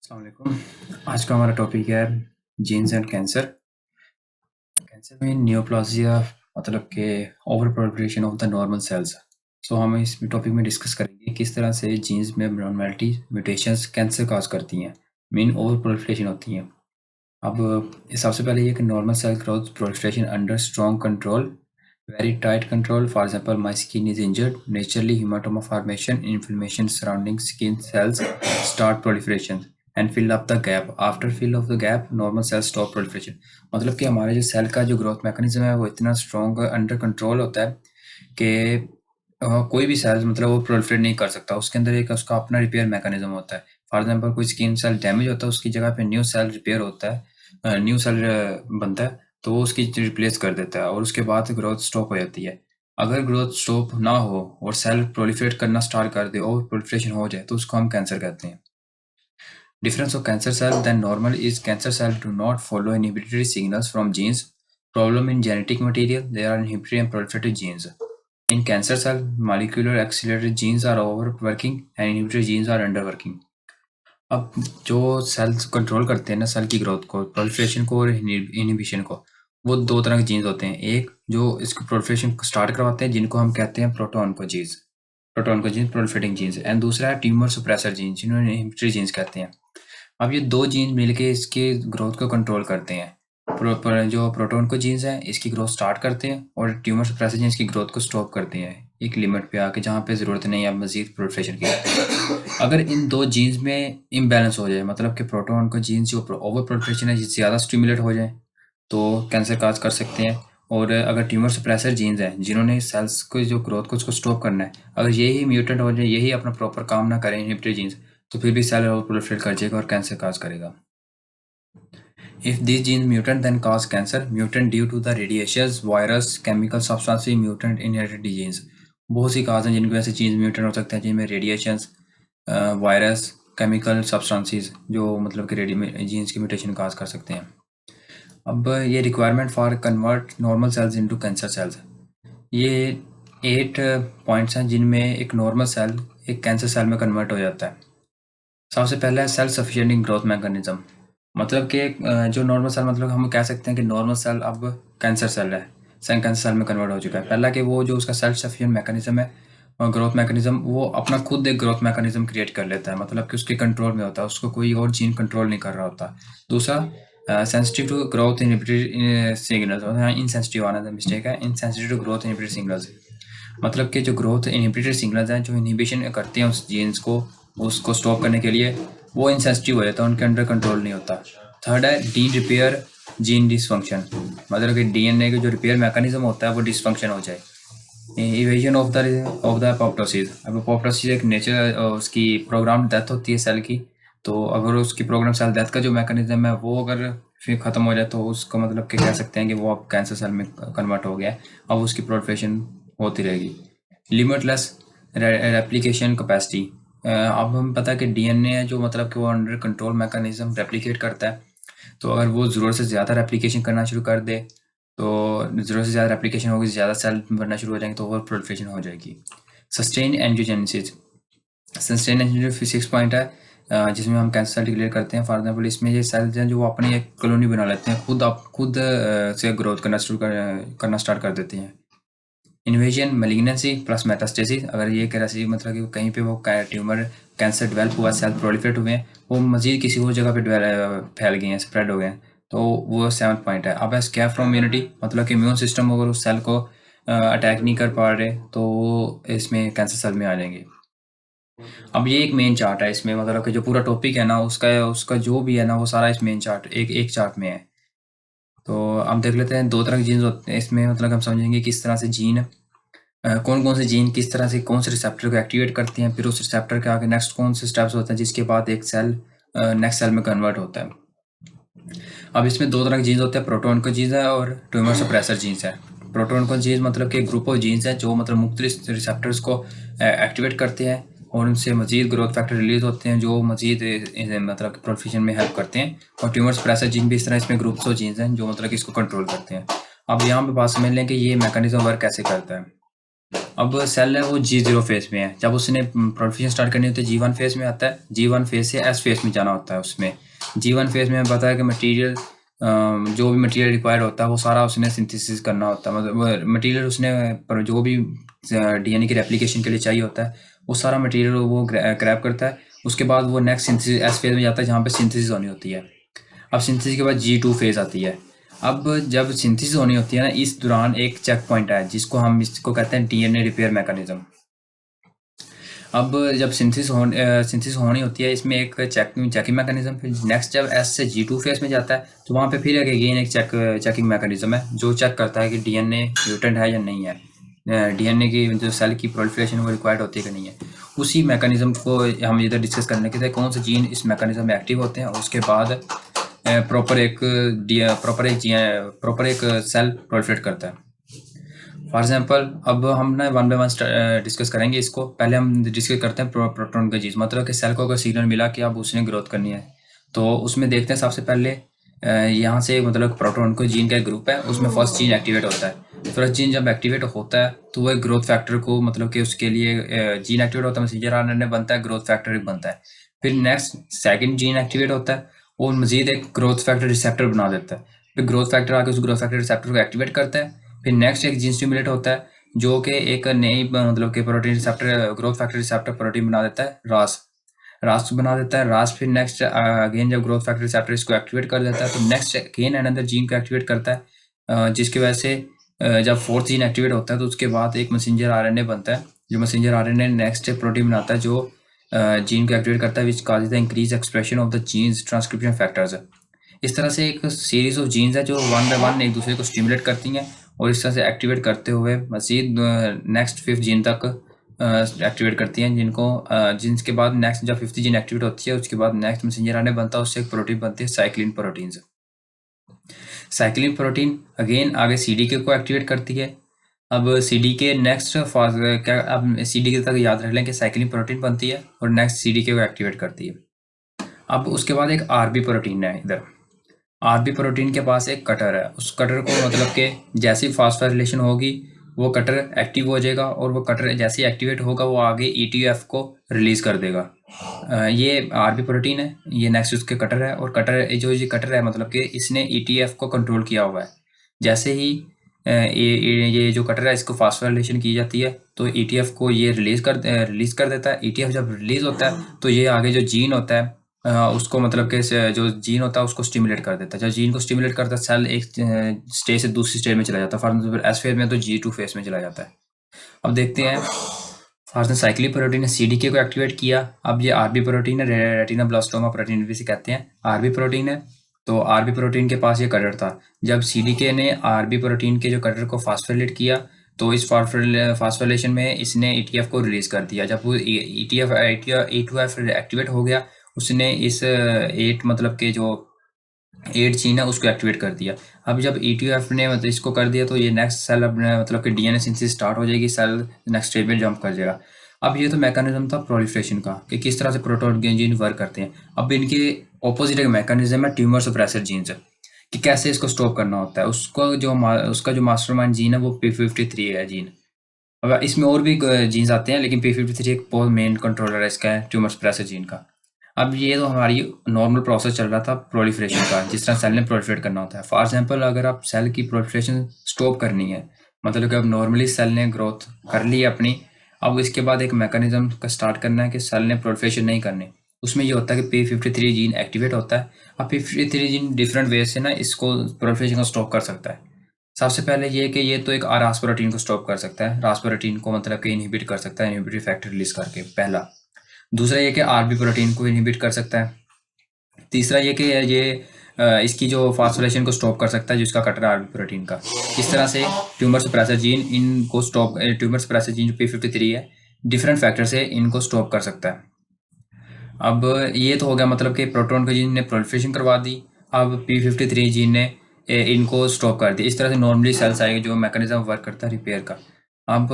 अस्सलाम वालेकुम। आज का हमारा टॉपिक है जीन्स एंड कैंसर। कैंसर में नियोप्लासिया मतलब कि over proliferation of the normal sales. हम इस टॉपिक में डिस्कस करेंगे किस तरह से जीन्स में एबनॉर्मेलिटी म्यूटेशंस कैंसर काज करती हैं, मेन ओवर प्रोलिफरेशन होती हैं। अब सबसे पहले ये कि normal cell growth proliferation under strong control, very tight control. For example, my skin is injured, naturally hematoma formation, inflammation surrounding skin cells start proliferation and fill up the gap. After fill of the gap, normal cells stop proliferation. मतलब कि हमारे जो cell का जो growth mechanism है वो इतना strong under control होता है कि कोई भी सेल मतलब वो प्रोलिफरेट नहीं कर सकता। उसके अंदर एक उसका अपना रिपेयर मैकेनिज्म होता है। फॉर एग्जांपल कोई स्किन सेल डैमेज होता है, उसकी जगह पे न्यू सेल रिपेयर होता है, न्यू सेल बनता है, तो वो उसकी रिप्लेस कर देता है और उसके बाद ग्रोथ स्टॉप हो जाती है। अगर ग्रोथ स्टॉप ना हो और सेल प्रोलिफरेट करना स्टार्ट कर दे और प्रोलिफरेशन हो जाए तो उसको हम कैंसर कहते हैं। Difference of cancer cell than normal is cancer cell do not follow inhibitory signals from genes. Problem in genetic material, there are inhibitory and proliferative genes. In cancer cell, molecular accelerated genes are overworking and inhibitory genes are underworking. अब जो sales control करते हैं ना cell की growth को, proliferation को और inhibition को, वो दो तरह के जीन्स होते हैं। एक जो इसको प्रोलिफरेशन स्टार्ट करवाते हैं जिनको हम कहते हैं प्रोटोन को जीन्स प्रोलिफरेटिंग जीन्स, एंड दूसरा है ट्यूमर सुप्रेसर जीन्स जिन्होंने इनहिबिटरी जीन्स कहते हैं। अब ये दो जीन्स मिलके इसके ग्रोथ को कंट्रोल करते हैं। जो प्रोटोन को जीन्स हैं इसकी ग्रोथ स्टार्ट करते हैं और ट्यूमर सुप्रेसर जीन्स की ग्रोथ को स्टॉप करते हैं एक लिमिट पे आके जहाँ पे ज़रूरत नहीं है मजीद प्रोलिफरेशन की। अगर इन दो जीन्स में इम्बैलेंस हो जाए, मतलब कि प्रोटोन को जीन्स जो ओवर प्रोलिफरेशन है ज़्यादा स्टिमुलेट हो जाए तो कैंसर काज कर सकते हैं। और अगर ट्यूमर सप्रेसर जीन्स हैं जिन्होंने सेल्स को जो ग्रोथ को उसको स्टॉप करना है, अगर यही म्यूटेंट हो जाए, यही अपना प्रॉपर काम ना करें इनहिबिटरी जीन्स, तो फिर भी सेल ओवर प्रोलिफरेट कर जाएगा और कैंसर काज करेगा। If these genes mutant then cause cancer, mutant due to the radiations, virus, chemical substances, mutant inherited genes। बहुत सी काज हैं जिनकी वजह से जीन्स म्यूटेंट हो सकते हैं, जिनमें रेडिएशंस, वायरस, केमिकल सब्सटेंसेस जो मतलब कि जीन्स की म्यूटेशन काज कर सकते हैं। अब ये requirement for convert normal sales into cancer cells, ये 8 पॉइंट्स हैं जिनमें एक नॉर्मल सेल एक कैंसर सेल में कन्वर्ट हो जाता है। सबसे पहला है सेल्फ सफिशिएंट ग्रोथ मैकेनिज्म, मतलब कि जो नॉर्मल सेल, मतलब हम कह सकते हैं कि नॉर्मल सेल अब कैंसर सेल है, कैंसर सेल में कन्वर्ट हो चुका है। पहला कि वो जो उसका सेल्फ सफिशिएंट मैकेनिज्म है और ग्रोथ मैकेनिज्म, वो अपना खुद एक ग्रोथ मैकेनिज्म क्रिएट कर लेता है, मतलब कि उसके कंट्रोल में होता है, उसको कोई और जीन कंट्रोल नहीं कर रहा होता। दूसरा sensitive to growth inhibitory signals, insensitive आना था मिस्टेक है, insensitive to growth inhibitory signals, मतलब कि जो ग्रोथ इनहिबिटरी सिग्नल्स हैं जो इनहिबिशन करते हैं उस जीन्स को उसको स्टॉप करने के लिए, वो इनसेंसिटिव हो जाता है, उनके अंडर कंट्रोल नहीं होता। थर्ड है जीन रिपेयर जीन डिसफंक्शन, मतलब कि डीएनए का जो रिपेयर मैकेनिज्म होता है वो डिसफंक्शन हो जाए। इवेजन ऑफ द अपोप्टोसिस, अब अपोप्टोसिस एक नेचर उसकी प्रोग्राम डेथ होती है सेल की, तो अगर उसकी प्रोग्राम सेल डेथ का जो मैकेनिज्म है वो अगर फिर ख़त्म हो जाए तो उसका मतलब कि कह सकते हैं कि वो अब कैंसर सेल में कन्वर्ट हो गया है, अब उसकी प्रोलिफरेशन होती रहेगी। लिमिटलेस रेप्लिकेशन कैपेसिटी, अब हमें पता है कि डीएनए है जो मतलब कि वो अंडर कंट्रोल मैकेनिज्म रेप्लिकेट करता है, तो अगर वो ज़रूरत से ज़्यादा रेप्लिकेशन करना शुरू कर दे तो ज़रूरत से ज़्यादा रेप्लिकेशन होगी, ज़्यादा सेल बनना शुरू हो जाएंगे तो ओवर प्रोलिफरेशन हो जाएगी। Sustain angiogenesis, sustain angiogenesis physics point है जिसमें हम कैंसर सेल डिक्लेयर करते हैं। फॉर एग्जाम्पल इसमें ये सेल्स हैं जो वो अपनी एक कॉलोनी बना लेते हैं, खुद से ग्रोथ करना स्टार्ट कर देते हैं। इन्वेजन मेलिग्नेंसी प्लस मेटास्टेसिस, अगर ये कैसी मतलब कि कहीं पे वो ट्यूमर कैंसर डेवलप हुआ, सेल प्रोलिफरेट हुए हैं, वो मजीद किसी और जगह पे फैल गए हैं, स्प्रेड हो गए हैं, तो वो 7th पॉइंट है। अब स्कैप फ्रॉम इम्यूनिटी, मतलब कि इम्यून सिस्टम अगर उस सेल को अटैक नहीं कर पा रहे तो वो इसमें कैंसर सेल में आ जाएंगे। अब ये एक मेन चार्ट है, इसमें मतलब कि जो पूरा टॉपिक है ना उसका उसका जो भी है ना वो सारा इस मेन चार्ट एक चार्ट में है। तो अब देख लेते हैं दो तरह के जीन्स होते हैं इसमें, मतलब हम समझेंगे किस तरह से जीन कौन कौन से जीन किस तरह से कौन से रिसेप्टर को एक्टिवेट करते हैं, फिर उस रिसेप्टर के आगे नेक्स्ट कौन से स्टेप्स होते हैं जिसके बाद एक सेल नेक्स्ट सेल में कन्वर्ट होता है। अब इसमें दो तरह के जीन्स होते हैं, प्रोटोन को जीन्स है और ट्यूमर सप्रेसर जीन्स है। प्रोटोन को जीन्स मतलब कि एक ग्रुप ऑफ जीन्स है जो मतलब मुख्तलिफ रिसेप्टर्स को एक्टिवेट करते हैं और उनसे मजीद ग्रोथ फैक्टर रिलीज होते हैं जो मजीद मतलब प्रोलिफरेशन में हेल्प करते हैं। और ट्यूमर सप्रेसर जीन भी इस तरह इसमें ग्रुप्स ऑफ जीन्स हैं जो मतलब कि इसको कंट्रोल करते हैं। अब यहाँ पे बात समझ लें कि ये मैकेनिज्म वर्क कैसे करता है। अब सेल है वो G0 फेज में है। जब उसने प्रोडक्शन स्टार्ट करनी होती है G1 फेज में आता है। G1 फेज से S फेज में जाना होता है। उसमें G1 फेज में हमें पता है कि मटेरियल जो भी मटेरियल रिक्वायर्ड होता है वो सारा उसने सिंथेसिस करना होता है। मतलब मटेरियल उसने जो भी डीएनए की रेप्लिकेशन के लिए चाहिए होता है वो सारा मटेरियल वो ग्रैब करता है। उसके बाद वो नेक्स्ट सिंथेसिस S फेज में जाता है जहाँ पे सिंथेसिस होनी होती है। अब सिंथेसिस के बाद G2 फेज आती है। अब जब सिंथेसिस होनी होती है ना, इस दौरान एक चेक पॉइंट है जिसको हम इसको कहते हैं डीएनए रिपेयर मैकेनिज्म। अब जब सिंथेसिस होनी होती है, इसमें एक चेकिंग मैकेनिज्म। फिर नेक्स्ट जब एस से G2 फेज में जाता है तो वहाँ पे फिर अगेन एक चेकिंग मैकेनिज्म है जो चेक करता है कि डीएनए म्यूटेंट है या नहीं है। डीएनए की जो सेल की प्रोलिफरेशन वो रिक्वायर्ड होती है कि नहीं है। उसी मैकेनिज्म को हम इधर डिस्कस करने के थे, कौन से जीन इस मैकेनिज्म में एक्टिव होते हैं और उसके बाद प्रॉपर एक सेल प्रोलिफरेट करता है। फॉर एग्जाम्पल अब हम ना वन बाय वन डिस्कस करेंगे इसको। पहले हम डिस्कस करते हैं प्रोटॉन का जीन, मतलब कि सेल को अगर सिग्नल मिला कि अब उसने ग्रोथ करनी है तो उसमें देखते हैं सबसे पहले यहाँ से मतलब प्रोटॉन को जीन का एक ग्रुप है, उसमें फर्स्ट जीन एक्टिवेट होता है। फर्स्ट जीन जब एक्टिवेट होता है तो वो एक ग्रोथ फैक्टर को मतलब कि उसके लिए जीन एक्टिवेट होता है, मैसेंजर आरएनए बनता है, ग्रोथ फैक्टर बनता है। फिर नेक्स्ट सेकंड जीन एक्टिवेट होता है, वो मजीद एक ग्रोथ फैक्टर रिसेप्टर बना देता है। फिर ग्रोथ फैक्टर आके उस ग्रोथ फैक्टर रिसेप्टर को एक्टिवेट करता है। फिर नेक्स्ट एक जीन स्टिमुलेट होता है जो कि एक नई मतलब कि protein receptor growth factor receptor protein बना देता है, रास बना देता है। रास फिर नेक्स्ट अगेन जब ग्रोथ फैक्टर रिसेप्टर इसको एक्टिवेट कर देता है तो नेक्स्ट अगेन अनदर जीन को एक्टिवेट करता है, जिसकी वजह से जब फोर्थ जीन एक्टिवेट होता है तो उसके बाद एक मैसेंजर आरएनए बनता है। जो मैसेंजर आरएनए नेक्स्ट प्रोटीन बनाता है जो जीन को एक्टिवेट करता है, which causes the increase expression of the genes transcription factors. इस तरह से एक सीरीज ऑफ जीन्स है जो वन बाय वन एक दूसरे को स्टिमुलेट करती हैं और इस तरह से एक्टिवेट करते हुए मजीद नेक्स्ट फिफ्थ जीन तक एक्टिवेट करती हैं, जिनके बाद नेक्स्ट जब फिफ्थ जीन एक्टिवेट होती है उसके बाद नेक्स्ट मैसेंजर आरएनए बनता है, उससे एक प्रोटीन बनती है cyclin protein. Cyclin protein again आगे सीडीके को एक्टिवेट करती है। अब सीडीके नेक्स्ट क्या, अब सीडीके तक याद रख लें कि साइक्लिन प्रोटीन बनती है और नेक्स्ट सीडीके को एक्टिवेट करती है। अब उसके बाद एक आरबी प्रोटीन है। इधर आरबी प्रोटीन के पास एक कटर है। उस कटर को मतलब कि जैसी फास्फोराइलेशन होगी वो कटर एक्टिव हो जाएगा और वो कटर जैसे एक्टिवेट होगा वो आगे ईटीएफ को रिलीज कर देगा। ये आरबी प्रोटीन है, ये नेक्स्ट उसके कटर है। और ये कटर है मतलब कि इसने ईटीएफ को कंट्रोल किया हुआ है। जैसे ही ये जो कटर है इसको फास्फोराइलेशन की जाती है तो ईटीएफ को ये रिलीज कर देता है। ईटीएफ जब रिलीज होता है तो ये आगे जो जीन होता है उसको मतलब कि जो जीन होता है उसको स्टिमुलेट कर देता है। जब जीन को स्टिमुलेट करता है सेल एक स्टेज से दूसरी स्टेज में चला जाता है। फॉर एग्जाम्पल एस फेज में तो G2 फेज में चला जाता है। अब देखते हैं, फॉर एग्जाम्पल साइक्लिक प्रोटीन ने सीडीके को एक्टिवेट किया। अब ये आरबी प्रोटीन है, रेटिनोब्लास्टोमा प्रोटीन भी से कहते हैं, आरबी प्रोटीन है। तो आरबी प्रोटीन के पास ये कटर था। जब सीडीके ने आरबी प्रोटीन के जो कटर को फास्फोरिलेट किया तो इस फास्फोरिलेशन में इसने ईटीएफ को रिलीज कर दिया। जब वो ईटीएफ E2F एक्टिवेट हो गया उसने इस एट मतलब के जो 8 जीन है उसको एक्टिवेट कर दिया। अब जब E2F ने मतलब इसको कर दिया तो ये नेक्स्ट सेल अपने मतलब कि डीएनए सिंथेसिस स्टार्ट हो जाएगी, सेल नेक्स्ट स्टेज में जंप कर जाएगा। अब ये तो मैकेनिज्म था प्रोलिफरेशन का कि किस तरह से प्रोटोन जीन वर्क करते हैं। अब इनके ऑपोजिट एक मैकेनिज्म है ट्यूमर सप्रेसर जीन्स कि कैसे इसको स्टॉप करना होता है। उसका जो मास्टरमाइंड जीन है वो P53 है जीन। अब इसमें और भी जीन्स आते हैं लेकिन P53 एक बहुत मेन कंट्रोलर है इसका, ट्यूमर सप्रेसर जीन का। अब ये तो हमारी नॉर्मल प्रोसेस चल रहा था प्रोलिफरेशन का, जिस तरह सेल ने प्रोलिफरेट करना होता है। फॉर एग्जांपल अगर आप सेल की प्रोलिफरेशन स्टॉप करनी है, मतलब कि अब नॉर्मली सेल ने ग्रोथ कर ली है अपनी, अब इसके बाद एक मैकेनिज्म का स्टार्ट करना है कि सेल ने प्रोलिफरेशन नहीं करनी। उसमें ये होता है कि P53 जीन एक्टिवेट होता है। अब P53 जीन डिफरेंट वे से ना इसको प्रोलिफरेशन को स्टॉप कर सकता है। सबसे पहले ये कि ये तो एक रास प्रोटीन को स्टॉप कर सकता है, रास प्रोटीन को मतलब कि इनहिबिट कर सकता है इनहिबिटरी फैक्टर रिलीज करके, पहला। दूसरा ये कि आरबी प्रोटीन को इनहिबिट कर सकता है। तीसरा ये कि इसकी जो फास्फोराइलेशन को स्टॉप कर सकता है जिसका कटर आरबी प्रोटीन का। इस तरह से ट्यूमर सप्रेसर जीन इनको स्टॉप ट्यूमर सप्रेसर जीन जो P53 है डिफरेंट फैक्टर से इनको स्टॉप कर सकता है। अब ये तो हो गया मतलब कि प्रोटॉन के जीन ने प्रोलिफरेशन करवा दी। अब P53 जीन ने इनको स्टॉप कर दिया। इस तरह से नॉर्मली सेल्स आएगी जो मैकेनिज्म वर्क करता है रिपेयर का। अब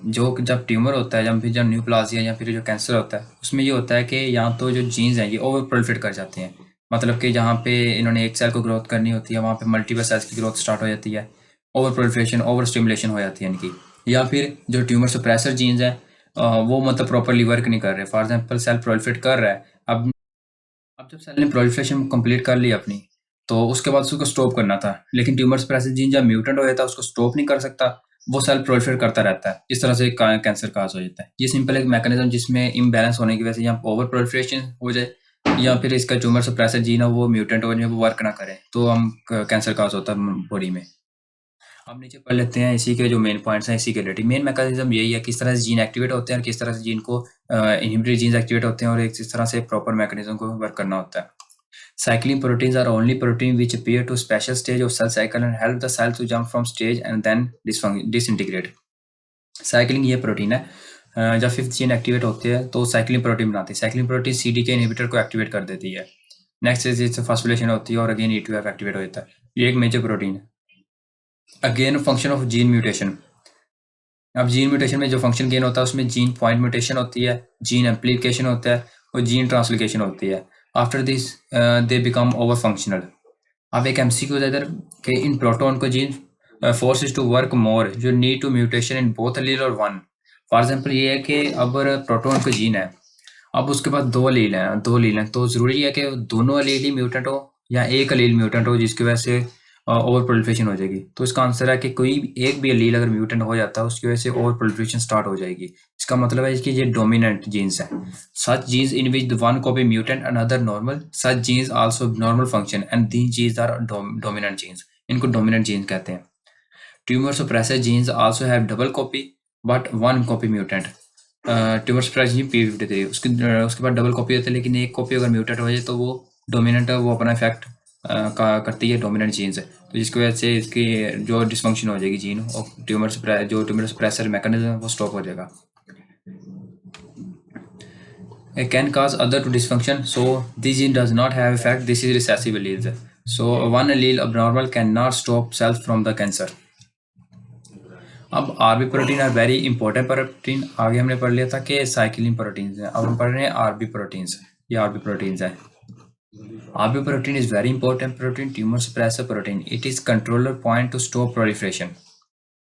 जब ट्यूमर होता है जब न्यूप्लाजिया या फिर जो कैंसर होता है उसमें ये होता है कि यहाँ तो जो जीन्स हैं ये ओवर प्रोलिफरेट कर जाते हैं। मतलब कि जहाँ पे इन्होंने एक सेल को ग्रोथ करनी होती है वहाँ पे मल्टीपल सेल्स की ग्रोथ स्टार्ट हो जाती है। ओवर प्रोलिफरेशन ओवर स्टिमुलेशन हो जाती है इनकी। या फिर जो ट्यूमर सप्रेसर जीन्स हैं वो मतलब प्रॉपरली वर्क नहीं कर रहे। फॉर एग्जांपल सेल प्रोलिफरेट कर रहा है, अब जब सेल ने प्रोलिफरेशन कंप्लीट कर ली अपनी, तो उसके बाद उसको स्टॉप करना था, लेकिन ट्यूमर सप्रेसर जीन जब म्यूटेंट हो जाता है उसको स्टॉप नहीं कर सकता, वो सेल प्रोलिफरेट करता रहता है। इस तरह से कैंसर काज हो जाता है। ये सिंपल एक मैकेनिज्म जिसमें इम्बैलेंस होने की वजह से या ओवर प्रोलिफरेशन हो जाए या फिर इसका ट्यूमर सप्रेसर जीन है वो म्यूटेंट हो जाए, वो वर्क ना करे, तो हम कैंसर काज होता है बॉडी में। अब नीचे पढ़ लेते हैं इसी के जो मेन पॉइंट्स हैं, इसी के रिलेटेड। मेन मैकेनिज्म यही है किस तरह से जीन एक्टिवेट होते हैं और किस तरह से जीन को इनहिबिटरी जीन्स एक्टिवेट होते हैं और एक इस तरह से प्रॉपर मैकेनिज्म को वर्क करना होता है। Cycling proteins are only protein which appear to special stage of cell cycle and help the cell to jump from stage and then disintegrate. Cycling ये प्रोटीन है जब फिफ्थ चेन एक्टिवेट होती है तो साइक्लिंग प्रोटीन बनाती है। Cycling protein CDK inhibitor को activate कर देती है। नेक्स्ट इज फॉस्फोरिलेशन होती है और अगेन E2F एक्टिवेट हो जाता है। ये एक मेजर प्रोटीन है। Again function of gene mutation. अब जीन म्यूटेशन में जो फंक्शन गेन होता है उसमें जीन पॉइंट म्यूटेशन होती है, जीन एम्प्लीकेशन होता है और जीन ट्रांसलोकेशन होती है। After this they become over functional. अब एक एमसीक्यू इधर कि इन प्रोटोन को gene forces to work more जो need to mutation in both allele और वन। फॉर एग्जांपल ये है कि अब प्रोटोन को जीन है, अब उसके पास दो अलील हैं, तो ज़रूरी है कि दोनों अलील ही म्यूटेंट हो या एक अलील म्यूटेंट हो जिसकी वजह से ओवर प्रोलिफरेशन हो जाएगी। तो इसका आंसर है कि कोई एक भी अलील अगर म्यूटेंट हो जाता है उसकी वजह से ओवर प्रोलिफरेशन स्टार्ट हो जाएगी। इसका मतलब है कि ये डोमिनेंट जीन्स हैं। Such genes in which the one copy mutant another normal, such genes also normal function and these genes are dominant genes. इनको डोमिनेंट जीन्स कहते हैं। Tumour suppressor genes also have double copy but one copy mutant. Tumour suppressor gene P53 उसके बाद double copy होती है, लेकिन एक copy अगर म्यूटेंट हो जाए तो वो डोमिनेंट है, वो अपना इफेक्ट करती है डोमिनेंट जीन से, तो जिसकी वजह से इसकी जो डिसफंक्शन हो जाएगी जीन और जो ट्यूमर सप्रेसर मैकेनिज्म है वो स्टॉप हो जाएगा। It can cause other to dysfunction, so this gene does not have effect. This is recessive alleles. So one allele abnormal cannot stop cells from the cancer. अब RB protein are very important protein. आगे हमने पढ़ लिया था कि cyclin proteins हैं, अब हम पढ़ रहे हैं आरबी प्रोटीन्स। ये आरबी प्रोटीन्स हैं। RB protein is very important protein, tumour suppressor protein. It is controller point to stop proliferation.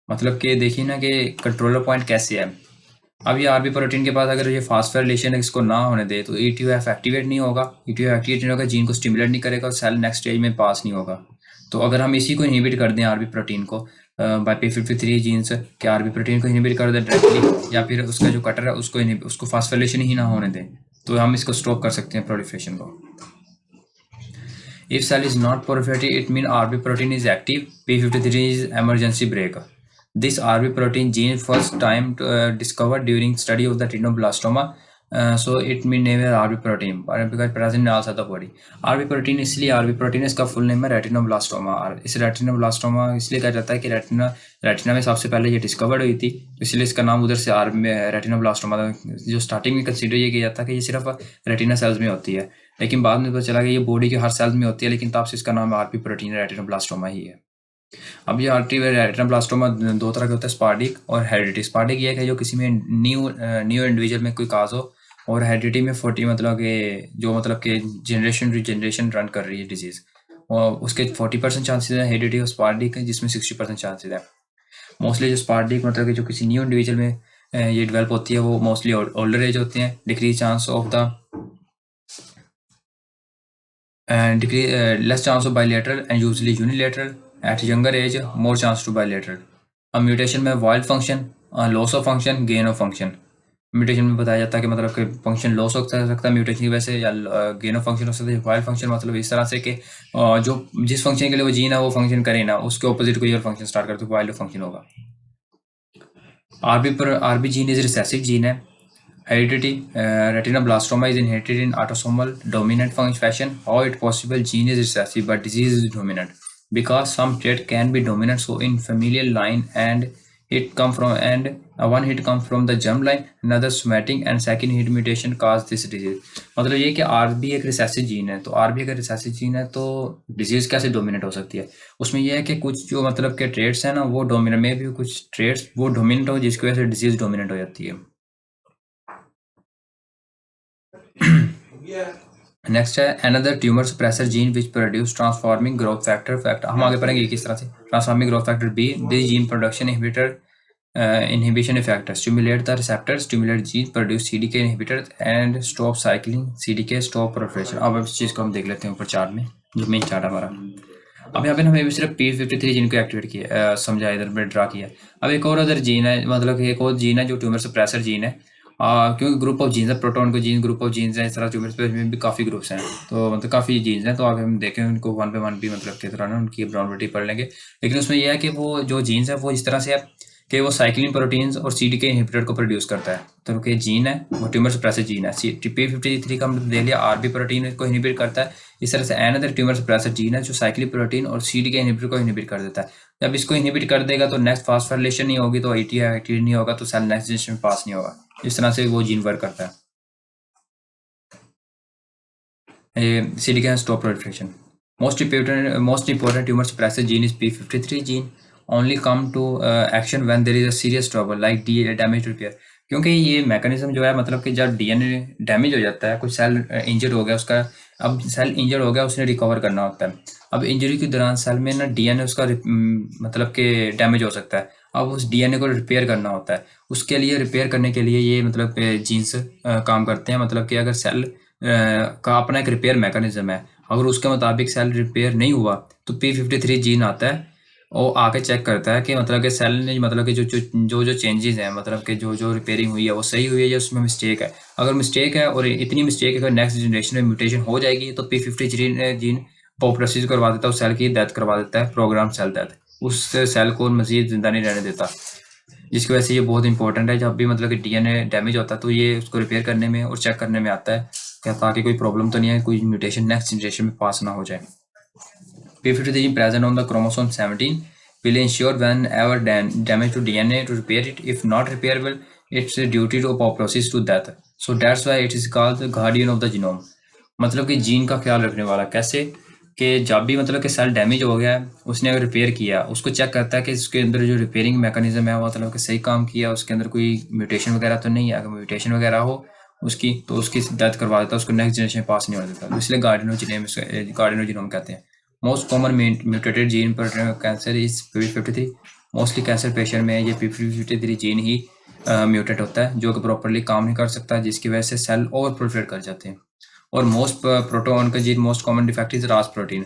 मतलब कि देखिए ना कि कंट्रोलर पॉइंट कैसे है। अब ये आरबी प्रोटीन के पास अगर ये फास्फोरिलेशन इसको ना होने दे तो E2F एक्टिवेट नहीं होगा। E2F एक्टिवेट नहीं होगा, जीन को स्टिमुलेट नहीं करेगा और सेल नेक्स्ट स्टेज में पास नहीं होगा। तो अगर हम इसी को इनहिबिट कर दें आरबी प्रोटीन को बाय P53 जीन्स के आरबी प्रोटीन को इनहिबिट कर दें डायरेक्टली, या फिर उसका जो कटर है उसको फास्फोरिलेशन ही ना होने दें, तो हम इसको स्टॉप कर सकते हैं प्रोलिफरेशन को। If cell is not proliferating, it means RB protein is active. P53 is emergency brake. This RB protein gene first time discovered during study of the retinoblastoma. So it means name है RB protein because present in all the body. RB protein इसलिए RB protein इसका full name है retinoblastoma। इस retinoblastoma इसलिए कहा जाता है कि रेटिना में सबसे पहले ये डिस्कवर्ड हुई थी, इसलिए इसका नाम उधर से रेटिनोब्लास्टोमा था। जो स्टार्टिंग में कंसीडर ये किया जाता है कि ये सिर्फ रेटिना सेल्स में होती है, लेकिन बाद में पता चला कि ये बॉडी के हर सेल्स में होती है, लेकिन तब से इसका नाम आरपी प्रोटीन रेटिनोब्लास्टोमा ही है। अब ये आरटी रेटिनोब्लास्टोमा दो तरह के होते हैं, स्पार्डिक और हेरिडिटी। स्पार्डिक ये है जो किसी में न्यू इंडिविजुअल में कोई काज हो, और हेरिडिटी में 40 मतलब कि जनरेशन टू जनरेशन रन कर रही है डिजीज, और उसके 40% चांसेस है हेरिडिटी और स्पार्डिक जिसमें 60% चांसेस है। मोस्टली जो स्पार्डिक मतलब कि जो किसी न्यू इंडिविजुअल में ये डेवलप होती है वो मोस्टली ओल्डर एज होते हैं। Decrease chance of the less chance of bilateral and usually unilateral. At younger age, more chance to bilateral. अब म्यूटेशन में wild function, loss of function, gain of function. Mutation में बताया जाता है कि मतलब कि फंक्शन लॉस हो सकता है म्यूटेशन की वजह से, या गेन ऑफ फंक्शन हो सकता है। वाइल्ड फंक्शन मतलब इस तरह से कि जो जिस फंक्शन के लिए वो जीन है वो फंक्शन करे ना, उसके ऑपोजिट कोई और फंक्शन स्टार्ट करे तो वाइल्ड फंक्शन होगा। RB gene is recessive gene है। Heredity, retinoblastoma is inherited in autosomal dominant fashion. How it possible? Gene is recessive but disease is dominant, because some trait can be dominant so in familial line and one hit come from the germ line, another somatic and second hit mutation cause this disease। मतलब ये कि RB एक recessive gene है, तो RB अगर recessive gene है तो disease कैसे डोमिनेट हो सकती है। उसमें यह है कि कुछ जो मतलब के ट्रेड्स हैं ना वो डोमिनेट में भी कुछ ट्रेड्स वो डोमिनेट हो जिसकी वजह से डिजीज डोमिनेट हो जाती है। नेक्स्ट है another tumour suppressor gene which produce transforming growth factor. हम आगे पढ़ेंगे किस तरह से transforming growth factor B. This gene production inhibitor inhibition effect stimulate the receptor, stimulate gene, produce CDK inhibitor and stop cycling, CDK stop proliferation। अब इस चीज़ को हम देख लेते हैं ऊपर चार्ट में, जो मेन चार्ट हमारा। अब यहाँ पे हमें सिर्फ P53 जीन को एक्टिवेट किया, समझा, इधर पे ड्रा किया। अब एक और अदर जीन है, मतलब एक और जीन है जो ट्यूमर सप्रेसर जीन है, क्योंकि ग्रुप ऑफ जीन्स है, प्रोटोन को जीन ग्रुप ऑफ जीन्स है, इस तरह ट्यूमर सप्रेसर में भी काफ़ी ग्रुप्स हैं, तो मतलब काफ़ी जीन्स हैं। तो आगे हम देखें उनको वन पे वन भी, मतलब किस तरह ना उनकी अब्नॉर्मलिटी पढ़ लेंगे। लेकिन उसमें यह है कि वो जो जीन्स है वो इस तरह से है कि वो साइक्लिन प्रोटीन्स और सीडीके इनहिबिटर को प्रोड्यूस करता है। तो कि जीन है वो ट्यूमर सप्रेसर जीन है। P53 का हमने देख लिया, आरबी प्रोटीन को इनहिबिट करता है। इस तरह से अनदर ट्यूमर सप्रेसर जीन है जो साइक्लिन प्रोटीन और सीडीके इनहिबिटर को इनहिबिट कर देता है। जब इसको इनहिबिट कर देगा तो नेक्स्ट फास्फोराइलेशन नहीं होगी, तो AT एक्टिवेट नहीं होगा, तो सेल नेक्स्ट जनरेशन में पास नहीं होगा। इस तरह से वो जीन वर्क करता है। CDK stop proliferation. Most important tumor suppressor gene is P53 gene. Only come to action when there is a serious trouble like damage to repair. क्योंकि ये मैकेनिज्म जो है, मतलब कि जब DNA डैमेज हो जाता है, कुछ सेल इंजर्ड हो गया उसका, अब सेल इंजर्ड हो गया, उसने रिकवर करना होता है। अब इंजरी के दौरान सेल में ना DNA उसका मतलब कि डैमेज हो सकता है। अब उस DNA को रिपेयर करना होता है। उसके लिए रिपेयर करने के लिए ये मतलब जीन्स काम करते हैं। मतलब कि अगर सेल का अपना एक रिपेयर मैकेनिज्म है, अगर उसके मुताबिक सेल रिपेयर नहीं हुआ तो P53 जीन आता है और आके चेक करता है कि मतलब कि सेल ने, मतलब कि जो चेंजेस हैं, मतलब कि जो रिपेयरिंग हुई है वो सही हुई है या उसमें मिस्टेक है। अगर मिस्टेक है और इतनी मिस्टेक है, अगर नेक्स्ट जनरेशन में म्यूटेशन हो जाएगी तो P53 जीन पोप्रोसिस करवा देता है, उस सेल की डेथ करवा देता है, प्रोग्राम सेल डेथ, उस सेल को मजीद जिंदा नहीं रहने देता। जिसकी वजह से ये बहुत इंपॉर्टेंट है। जब भी मतलब कि DNA डैमेज होता है तो ये उसको रिपेयर करने में और चेक करने में आता है, क्या ताकि कोई प्रॉब्लम तो नहीं है, कोई म्यूटेशन नेक्स्ट जनरेशन में पास ना हो जाए। P53 gene present on the chromosome 17 will ensure whenever damage to DNA to repair it. If not repairable, it's duty to apoptosis to death. So that's why it is called the guardian of the genome. मतलब कि gene का ख्याल रखने वाला। कैसे कि जब भी मतलब कि सेल डैमेज हो गया है, उसने अगर रिपेयर किया, उसको चेक करता है कि इसके अंदर जो रिपेयरिंग मैकेनिज्म है वो मतलब कि सही काम किया, उसके अंदर कोई म्यूटेशन वगैरह तो नहीं है। अगर म्यूटेशन वगैरह हो उसकी, तो उसकी डेथ करवा देता है, उसको नेक्स्ट जनरेशन पास नहीं होने देता। तो इसलिए गार्डियन ऑफ जीनोम कहते हैं। मोस्ट कॉमन म्यूटेटेड जीन पर cancer is P53। Mostly cancer patient में ये P53 जीन ही म्यूटेट होता है, जो कि प्रॉपरली काम नहीं कर सकता, जिसकी वजह से सेल ओवर प्रोलिफरेट कर जाते हैं। और मोस्ट प्रोटोन का gene most common defect is रास प्रोटीन।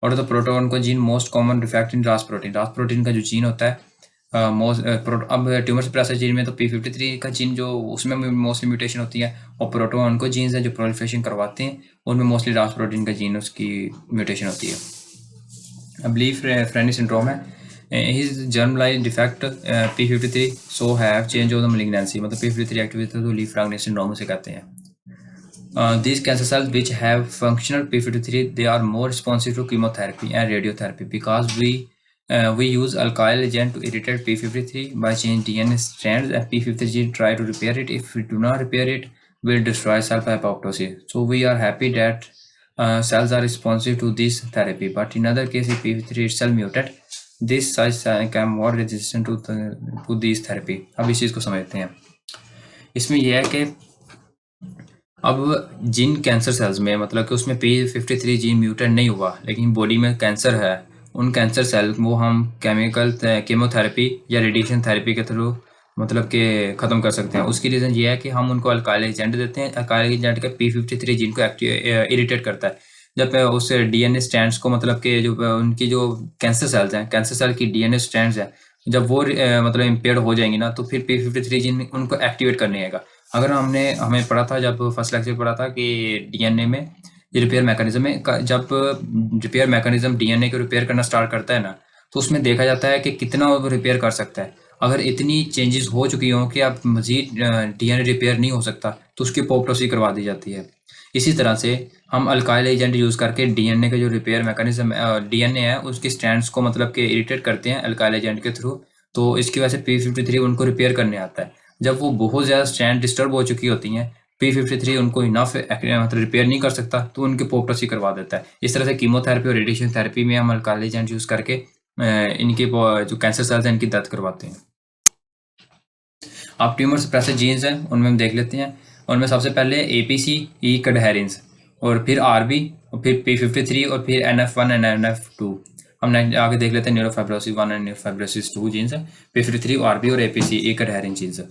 और द प्रोटोन का gene most common defect in रास प्रोटीन। रास प्रोटीन का जो जीन होता है अब ट्यूमर सप्रेसर जीन में तो P53 का जीन जो उसमें मोस्टली म्यूटेशन होती है, और प्रोटोन को जीन्स है जो प्रोलिफरेशन करवाते हैं, उनमें मोस्टली रास प्रोटीन का जीन उसकी म्यूटेशन होती है। अब ली फ्रेनी सिंड्रोम है, his germline defect P53 so have change of the malignancy, मतलब P53 एक्टिवेट तो ली फ्रेनी सिंड्रोम से कहते हैं। These cancer cells which have functional P53, they are more responsive to chemotherapy and radiotherapy because we use alkyl agent to irritate P53 by change DNA strands, and P53 try to repair it. If we do not repair it, will destroy cell by apoptosis. So we are happy that cells are responsive to this therapy, but in other cases, if P53 itself mutate, this such can more resistant to this therapy. अब इस चीज़ को समझते हैं। इसमें यह है कि अब जिन कैंसर सेल्स में मतलब कि उसमें P53 जीन म्यूटेंट नहीं हुआ लेकिन बॉडी में कैंसर है, उन कैंसर सेल को हम केमोथेरेपी या रेडिएशन थेरेपी के थ्रू मतलब कि ख़त्म कर सकते हैं। उसकी रीज़न ये है कि हम उनको अल्काइल एजेंट देते हैं। अल्काइल एजेंट का P53 जीन को इरिटेट करता है। जब उस DNA स्ट्रैंड्स को, मतलब कि जो उनकी जो कैंसर सेल्स हैं, कैंसर सेल की DNA स्ट्रैंड्स हैं, जब वो मतलब इम्पेयर्ड हो जाएंगी ना, तो फिर P53 जीन उनको एक्टिवेट करने आएगा। अगर हमें पढ़ा था, जब फर्स्ट लेक्चर पढ़ा था कि DNA में रिपेयर मैकेनिज्म में, जब रिपेयर मैकेनिज्म DNA को रिपेयर करना स्टार्ट करता है ना, तो उसमें देखा जाता है कि कितना वो रिपेयर कर सकता है। अगर इतनी चेंजेस हो चुकी हों कि अब मजीद DNA रिपेयर नहीं हो सकता, तो उसकी पोप्टोसी करवा दी जाती है। इसी तरह से हम अल्काइल एजेंट यूज़ करके DNA का जो रिपेयर मैकेनिज्म DNA है उसके स्ट्रैंड्स को मतलब कि इरिटेट करते हैं अल्काइल एजेंट के थ्रू। तो इसकी वजह से P53 उनको रिपेयर करने आता है। जब वो बहुत ज़्यादा स्ट्रैंड डिस्टर्ब हो चुकी होती हैं, P53 उनको इनफ मतलब रिपेयर नहीं कर सकता, तो उनकी पोप्टोसी करवा देता है। इस तरह से कीमोथेरेपी और रेडिएशन थेरेपी में हम अल्काइल एजेंट यूज़ करके इनके जो कैंसर सेल्स हैं इनकी डेथ करवाते हैं। अब ट्यूमर सप्रेसर जीन्स हैं, उनमें हम देख लेते हैं। उनमें सबसे पहले APC कैडहेरेंस, और फिर RB, और फिर P53, और फिर NF1 एंड NF2। हम आगे देख लेते हैं न्यूरोफाइब्रोसिस 1 एंड न्यूरोफाइब्रोसिस 2 जीन्स है, P53 आरबी और एपीसी एक एडहेरेंट जीन्स है।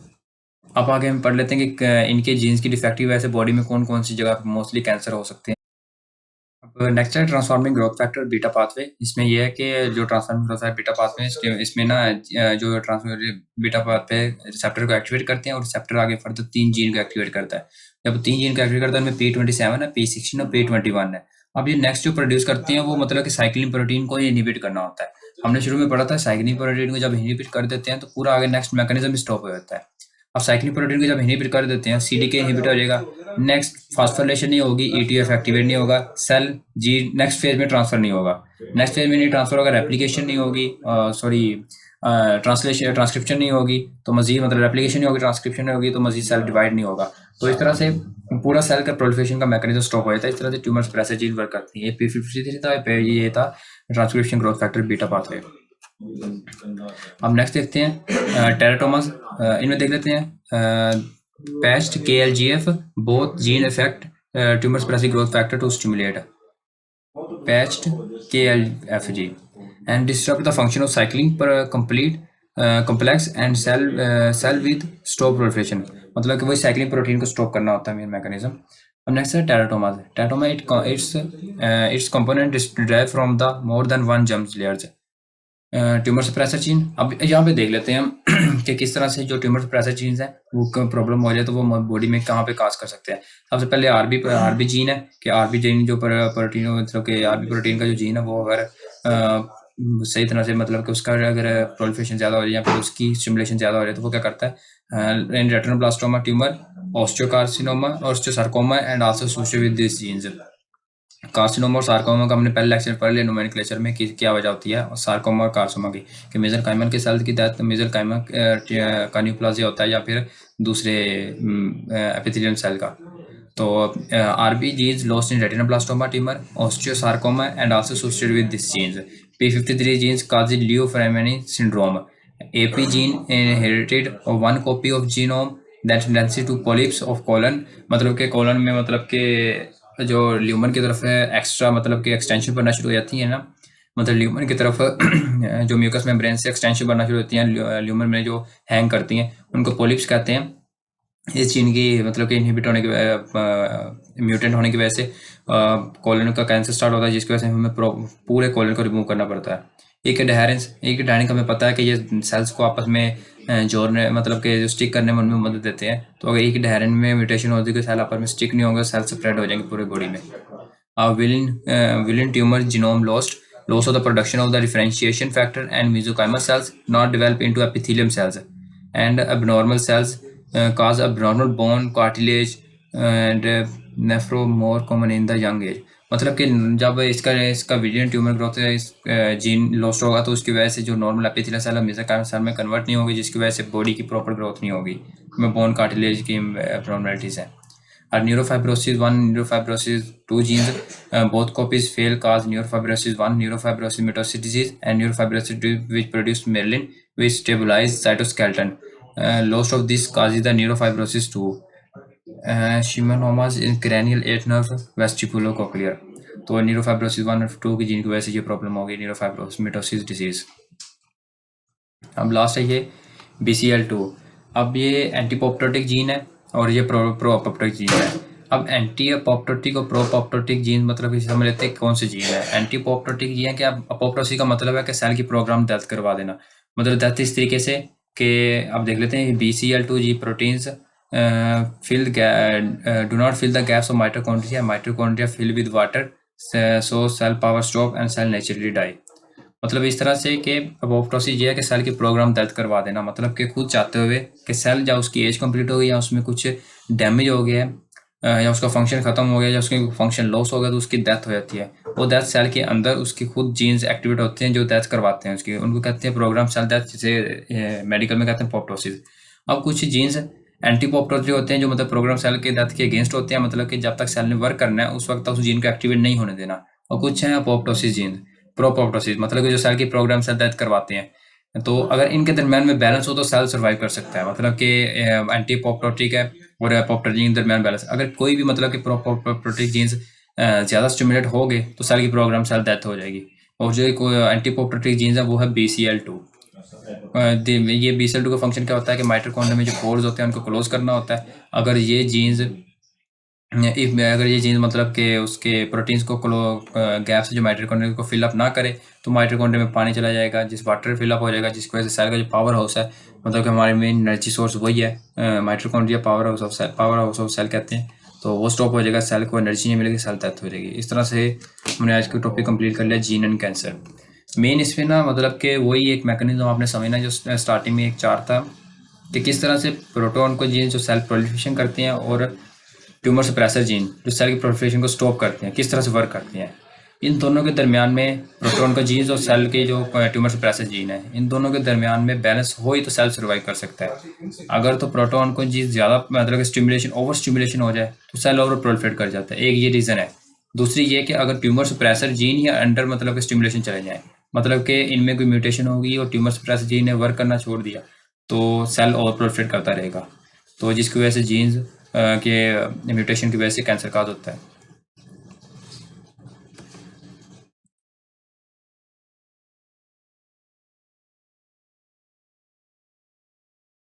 अब आगे हम पढ़ लेते हैं कि इनके जीन्स की डिफेक्टिव वजह से बॉडी में कौन कौन सी जगह मोस्टली कैंसर हो सकते हैं। अब नेक्स्ट है transforming growth factor beta pathway. इसमें यह है कि जो transforming growth factor beta pathway इसमें ना जो ट्रांसफॉर्मिंग बीटा पाथवे रिसेप्टर को एक्टिवेट करते हैं और रिसेप्टर आगे फर्दर 3 जीन को एक्टिवेट करता है। जब 3 जीन को एक्टिवेट करता है उनमें P27 है, P16 और P21 है। अब ये नेक्स्ट जो प्रोड्यूस करते हैं वो मतलब कि साइक्लिन प्रोटीन को इनहिबिट करना होता है। हमने शुरू में पढ़ा था साइक्लिन प्रोटीन को जब इनहिबिट कर देते हैं तो पूरा आगे नेक्स्ट मैकेनिज्म स्टॉप हो जाता है। अब साइक्लिन प्रोटीन को जब इनहिबिट कर देते हैं सीडीके इनहिबिट हो जाएगा, नेक्स्ट फास्फोरिलेशन नहीं होगी, ईटीएफ एक्टिवेट नहीं होगा, सेल जी नेक्स्ट फेज में ट्रांसफर नहीं होगा, नेक्स्ट फेज में नहीं ट्रांसफर होगा, रेप्लिकेशन नहीं होगी, सॉरी ट्रांसलेशन ट्रांसक्रिप्शन नहीं होगी तो मजीद मतलब रेप्लिकेशन नहीं होगी, ट्रांसक्रिप्शन नहीं होगी तो मजीद सेल डिवाइड नहीं होगा। तो इस तरह से पूरा सेल का प्रोलिफरेशन का मैकेनिज्म स्टॉप हो जाता है। इस तरह से ट्यूमर सप्रेसर जीन वर्क करती है। P53 था, ये था transcription growth factor beta pathway. अब नेक्स्ट देखते हैं टेराटोमास। इनमें देख लेते हैं past KLGF both gene effect tumour suppressive growth factor to stimulate patched KLFG and disrupt the function of cycling per complete complex and cell with stop proliferation। मतलब कि वही साइक्लिंग प्रोटीन को स्टॉप करना होता है मेन मैकेनिज्म। अब next है teratoma. Teratoma it's component derive from the more than one jump layers tumour suppressor gene. अब यहाँ पे देख लेते हैं हम कि किस तरह से जो ट्यूमर सप्रेसर जीन्स हैं वो प्रॉब्लम हो जाए तो वो बॉडी में कहाँ पे काज कर सकते हैं। सबसे पहले आरबी जीन है कि आरबी जीन जो प्रोटीन मतलब कि आरबी प्रोटीन का जो जीन है वो अगर सही तरह से मतलब कि उसका अगर प्रोलिफरेशन ज़्यादा हो जाए या फिर उसकी स्टिमुलेशन ज़्यादा हो जाए तो वो क्या करता है in retinoblastoma tumour, osteocarcinoma, osteosarcoma and also associated with this genes. Carcinoma और सार्कोमा का हमने पहले लेक्चर पढ़ लिया नोमेनक्लेचर में कि क्या वजह होती है और सार्कोमा और कार्सिनोमा की कि मेसेंकाइमल के सेल की डेथ मेसेंकाइमल का न्यूप्लाजिया होता है या फिर दूसरे एपिथेलियम सेल का। तो RB genes lost in retinoblastoma tumour, osteosarcoma and also associated with this genes. P53 genes cause Leo Ferrari syndrome. AP gene inherited one copy of genome that tendency to polyps of colon। मतलब के colon में मतलब के जो lumen की तरफ है extra मतलब कि एक्सटेंशन बनना शुरू हो जाती है ना, मतलब ल्यूमन की तरफ जो म्यूकस मेम्ब्रेन से एक्सटेंशन बनना शुरू होती हैं ल्यूमन में जो हैंग करती हैं उनको पोलिप्स कहते हैं। इस जीन की मतलब कि इनहिबिट होने की म्यूटेंट होने की वजह से कोलन का कैंसर स्टार्ट होता है जिसकी वजह से हमें पूरे कोलन को रिमूव करना पड़ता है। एक एडहेरेंस हमें पता है कि ये सेल्स को आपस में जोड़ने मतलब कि जो स्टिक करने में उनमें मदद देते हैं। तो अगर एक एडहेरेंस में म्यूटेशन होती है तो सेल आपस में स्टिक नहीं होंगे, सेल स्प्रेड हो जाएंगे पूरे बॉडी में। Within tumor genome loss of the production of the differentiation factor and mesenchymal cells not develop into epithelium cells and abnormal cells cause abnormal bone cartilage and nephro more common in the young age। मतलब कि जब इसका विलियन tumour growth gene lost होगा तो उसकी वजह से जो नॉर्मल एपिथेलियल सेल है मेसेंकाइमल सेल में कन्वर्ट नहीं होगी जिसकी वजह से बॉडी की प्रॉपर ग्रोथ नहीं होगी, में बोन कार्टिलेज की एब्नॉर्मलिटीज है। Are neurofibrossis 1, neurofibrossis 2 genes, both copies fail cause neurofibrossis 1, neurofibrossis mitosis disease and neurofibrossis 2 which produce myelin which stabilize cytoskeleton। Loss of this causes the neurofibrossis 2। Schwannomas in cranial 8 nerve vestibulocochlear। तो न्यूरोफाइब्रोसिस 1 और 2 की gene की वजह से ये problem होगी न्यूरोफाइब्रोसिस mitosis disease. अब last है ये BCL2। अब ये एंटीपोप्टोटिक जीन है और ये प्रो अपोप्टोटिक जीन है। अब एंटी अपोप्टोटिक और प्रो अपोप्टोटिक जीन मतलब इसे समझ लेते हैं कौन सी जीन है। एंटी अपोप्टोटिक ये है कि अब अपोप्टोसिस का मतलब है कि सेल की प्रोग्राम डेथ करवा देना, मतलब डेथ इस तरीके से कि अब देख लेते हैं BCL2 G proteins do not fill the gaps of mitochondria fill with water so cell power stop and cell naturally die। मतलब इस तरह से कि अपोप्टोसिस ये है कि सेल की प्रोग्राम डेथ करवा देना, मतलब कि खुद चाहते हुए कि सेल या उसकी एज कंप्लीट हो गई या उसमें कुछ डैमेज हो गया है या उसका फंक्शन खत्म हो गया या उसके फंक्शन लॉस हो गया तो उसकी डेथ हो जाती है। वो डेथ सेल के अंदर उसकी खुद जीन्स एक्टिवेट होते हैं जो डेथ करवाते हैं उसकी, उनको कहते हैं प्रोग्राम सेल डेथ, जिसे मेडिकल में कहते हैं पोप्टोसिस। अब कुछ जीन्स एंटी पोप्टोसिस होते हैं जो मतलब प्रोग्राम सेल के डेथ के अगेंस्ट होते हैं, मतलब कि जब तक सेल ने वर्क करना है उस वक्त तक उस जीन को एक्टिवेट नहीं होने देना। और कुछ हैं अपोप्टोसिस जीन प्रोपोप्टोसिस, मतलब कि जो सेल की प्रोग्राम सेल डेथ करवाते हैं। तो अगर इनके दरमियान में बैलेंस हो तो सेल सर्वाइव कर सकता है, मतलब कि एंटी अपोप्टोटिक है और अपोप्टोटिक के दरमियान बैलेंस। अगर कोई भी मतलब कि प्रोपोप्टोटिक जीन्स ज़्यादा स्टिमुलेट हो गए तो सेल की प्रोग्राम सेल डेथ हो जाएगी। और जो एक एंटीपोप्टोटिक जीन्स है वो है BCL2। ये BCL2 का फंक्शन क्या होता है कि माइटोकॉन्ड्रिया में जो पोर्स होते हैं उनको क्लोज करना होता है। अगर ये जीन्स मतलब कि उसके प्रोटीन्स को गैप से जो माइटोकॉन्ड्रिया को फिलअप ना करे तो माइटोकॉन्ड्रिया में पानी चला जाएगा, जिस वाटर फिलअप हो जाएगा, जिसकी वजह से सेल का जो पावर हाउस है, मतलब कि हमारे मेन एनर्जी सोर्स वही है mitochondria, power house of cell कहते हैं। तो वो स्टॉप हो जाएगा, सेल को एनर्जी नहीं मिलेगी, सेल डेथ हो जाएगी। इस तरह से हमने आज का टॉपिक कंप्लीट कर लिया, जीन एंड कैंसर। मेन इसमें ना मतलब कि वही एक मैकेनिज्म आपने समझना जो स्टार्टिंग में एक चार्ट था कि किस तरह से प्रोटॉन को जीन जो सेल प्रोलिफरेशन करते हैं और ट्यूमर सप्रेसर जीन जो सेल की प्रोलिफरेशन को स्टॉप करते हैं किस तरह से वर्क करते हैं। इन दोनों के दरमियान में प्रोटॉन का जीन और सेल के जो ट्यूमर सप्रेसर जीन है, इन दोनों के दरमियान में बैलेंस हो ही तो सेल सर्वाइव कर सकता है। अगर तो प्रोटॉन को जीन ज़्यादा मतलब स्टिमुलेशन ओवर स्टिमुलेशन हो जाए तो सेल ओवर प्रोलिफरेट कर जाता है, एक ये रीज़न है। दूसरी ये कि अगर ट्यूमर सप्रेसर जीन या अंडर मतलब कि स्टिमुलेशन चले जाए, मतलब कि इनमें कोई म्यूटेशन होगी और ट्यूमर सप्रेसर जीन ने वर्क करना छोड़ दिया तो सेल ओवर प्रोलिफरेट करता रहेगा, तो जिसकी वजह से जीन्स के म्यूटेशन की वजह से कैंसर काज होता है।